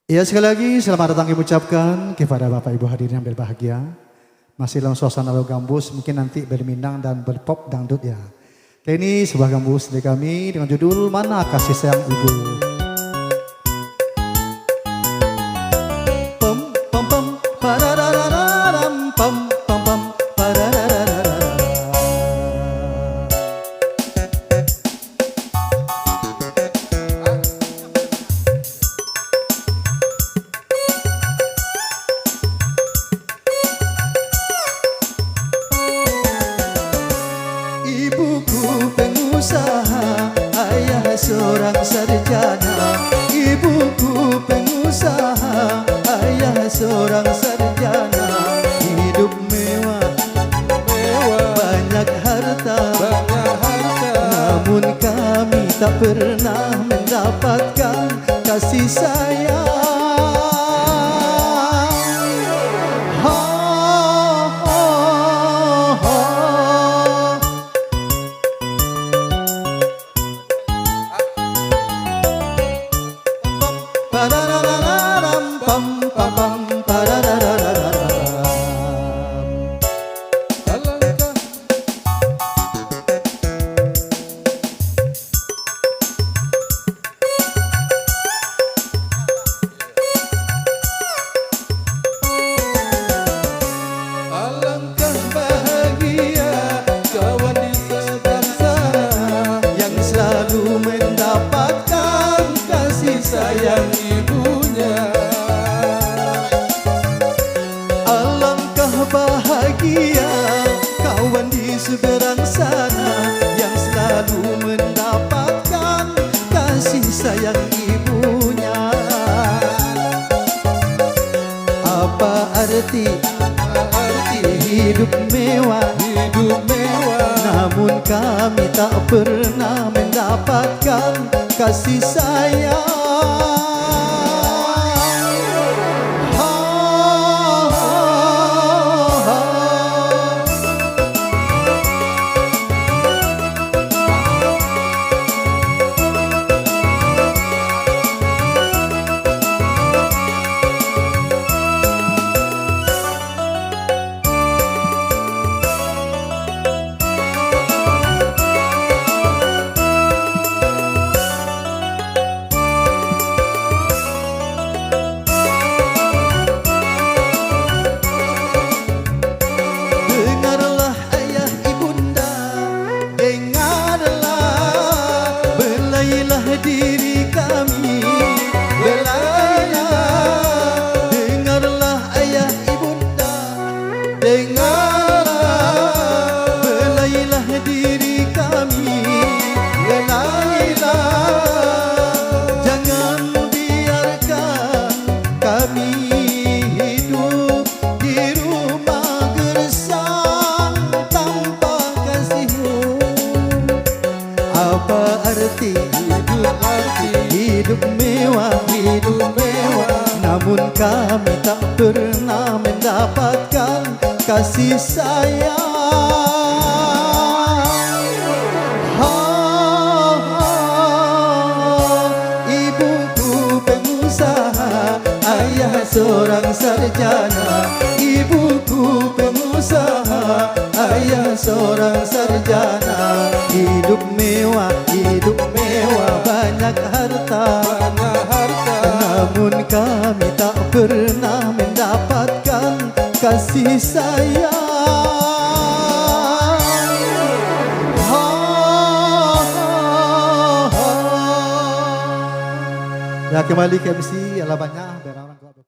Ya, sekali lagi selamat datang kami ucapkan kepada Bapak Ibu hadirin yang berbahagia. Masih dalam suasana lagu gambus, mungkin nanti berminang dan berpop dangdut ya. Kali ini sebuah gambus dari kami dengan judul Mana Kasih Sayang Ibu. Pam pam pam pararararam pam pam pam pararararam. Ibuku pengusaha, ayah seorang sarjana. Ibuku pengusaha, ayah seorang sarjana. Hidup mewah, banyak harta. Namun kami tak pernah mendapatkan kasih sayang. Pararararam pam pam pam pararararam. Alangkah bahagia kawan di seberang sana yang selalu mendapatkan kasih sayang ibunya. Alangkah bahagia kawan di seberang sana yang selalu mendapatkan kasih sayang ibunya. Apa arti hidup mewah, namun kami tak pernah mendapatkan kasih sayang. Diri kami belailah, dengarlah ayah ibunda, dengarlah, belailah diri kami belailah. Jangan biarkan kami hidup di rumah gersang tanpa kasihmu. Apa arti hidup mewah, namun kami tak pernah mendapatkan kasih sayang. Ibuku pengusaha, ayah seorang sarjana. Ibuku pengusaha, ayah seorang sarjana. Hidup mewah, banyak harta. Namun kami tak pernah mendapatkan kasih sayang. Ya, kembali ke MC alabannya.